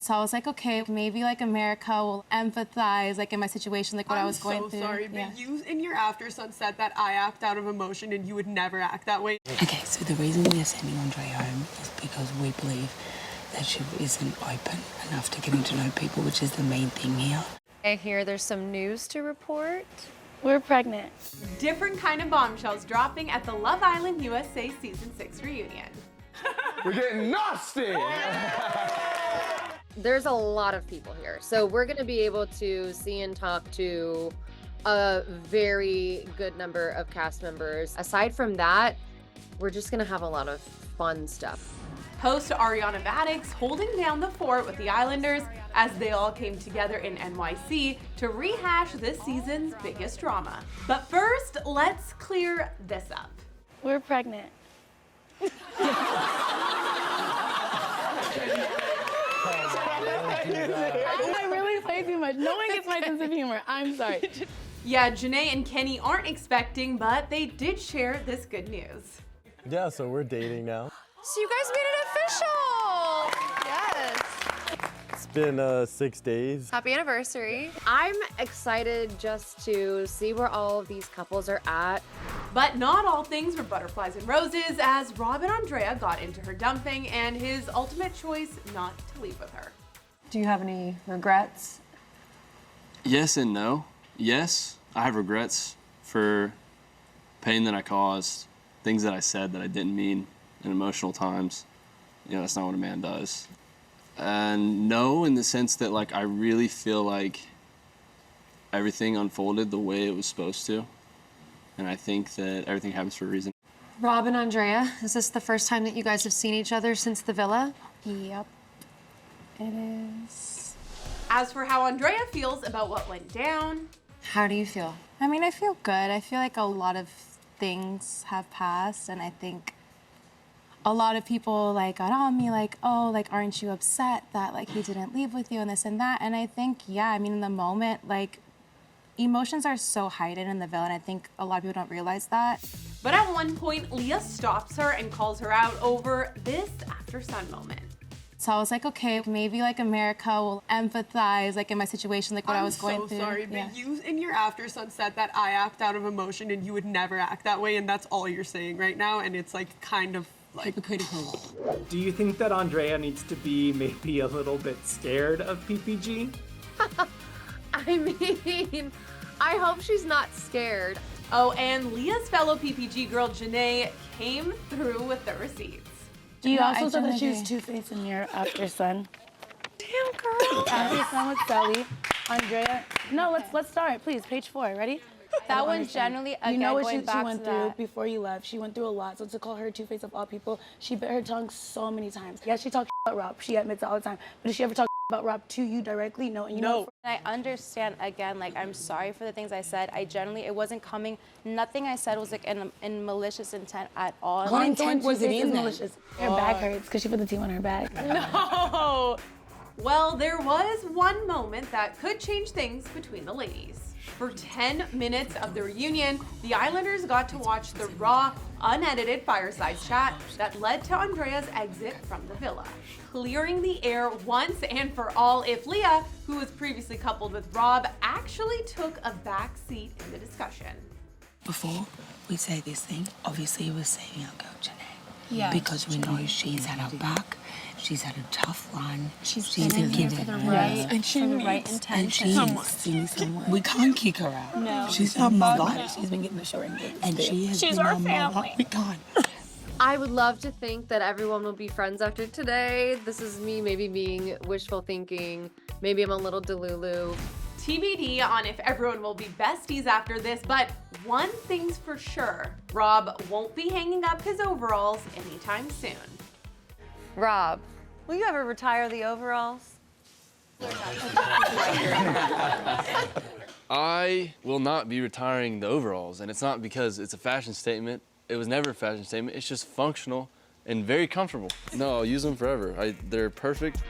So I was like, okay, maybe like America will empathize like in my situation, like what I was going through. I'm so sorry, but you in your after sun said that I act out of emotion and you would never act that way. Okay, so the reason we are sending Andrea home is because we believe that she isn't open enough to getting to know people, which is the main thing here. I hear there's some news to report. We're pregnant. Different kind of bombshells dropping at the Love Island USA Season 6 reunion. We're getting nasty! There's a lot of people here, so we're gonna be able to see and talk to a very good number of cast members. Aside from that, we're just gonna have a lot of fun stuff. Host Ariana Maddox holding down the fort with the Islanders as they all came together in NYC to rehash this season's biggest drama. But first, let's clear this up. We're pregnant. I really play too much. No one gets my sense of humor. I'm sorry. Yeah, JaNa and Kenny aren't expecting, but they did share this good news. Yeah, so we're dating now. So you guys made it official! Yes. It's been 6 days. Happy anniversary. I'm excited just to see where all of these couples are at. But not all things were butterflies and roses as Rob and Andrea got into her dumping and his ultimate choice not to leave with her. Do you have any regrets? Yes and no. Yes, I have regrets for pain that I caused, things that I said that I didn't mean in emotional times. You know, that's not what a man does. And no, in the sense that, like, I really feel like everything unfolded the way it was supposed to. And I think that everything happens for a reason. Rob and Andrea, is this the first time that you guys have seen each other since the villa? Yep, it is. As for how Andrea feels about what went down, How do you feel? I mean, I feel good. I feel like a lot of things have passed, and I think a lot of people like got on me like, oh, like, aren't you upset that like he didn't leave with you and this and that? And I think, yeah, I mean, in the moment, like, emotions are so heightened in the villa, and I think a lot of people don't realize that. but at one point, Leah stops her and calls her out over this after sun moment. So I was like, okay, maybe like America will empathize like in my situation, like what I was going through. I'm so sorry, Yeah. but you in your after sun said that I act out of emotion and you would never act that way, and that's all you're saying right now, and it's like kind of like Hypocritical. Do you think that Andrea needs to be maybe a little bit scared of PPG? I mean, I hope she's not scared. Oh, and Leah's fellow PPG girl, JaNa, came through with the receipts. You Yeah, also I said that she agree. was two-faced in your after sun. Damn, girl. After sun with Sally, Andrea. No, let's start, please. Page 4. Ready? That one's generally, again, You know what going she back went to through that. before you left. She went through a lot. So to call her two-faced of all people, she bit her tongue so many times. Yeah, she talked about Rob. She admits it all the time. But did she ever talk about Rob to you directly? No. And you know, I understand, again, like, I'm sorry for the things I said. It wasn't coming, nothing I said was like in malicious intent at all. What intent was it in then? malicious. Her back hurts because she put the T on her back. No! Well, there was one moment that could change things between the ladies. For 10 minutes of the reunion, the Islanders got to watch the raw, unedited Fireside chat that led to Andrea's exit from the villa, clearing the air once and for all if Leah, who was previously coupled with Rob, actually took a back seat in the discussion. Before we say this thing, obviously we're saving our girl JaNa. Yeah. Because we know she's had her back, she's had a tough run. She's been in here for the right, and she for the needs, right and she intentions. needs someone. We can't kick her out. No. She's our mother. She's been getting the short end. And she has been our mother. We can't. I would love to think that everyone will be friends after today. This is me maybe being wishful thinking. Maybe I'm a little delulu. TBD on if everyone will be besties after this, but one thing's for sure, Rob won't be hanging up his overalls anytime soon. Rob, will you ever retire the overalls? I will not be retiring the overalls, and it's not because it's a fashion statement. It was never a fashion statement. It's just functional and very comfortable. No, I'll use them forever. They're perfect.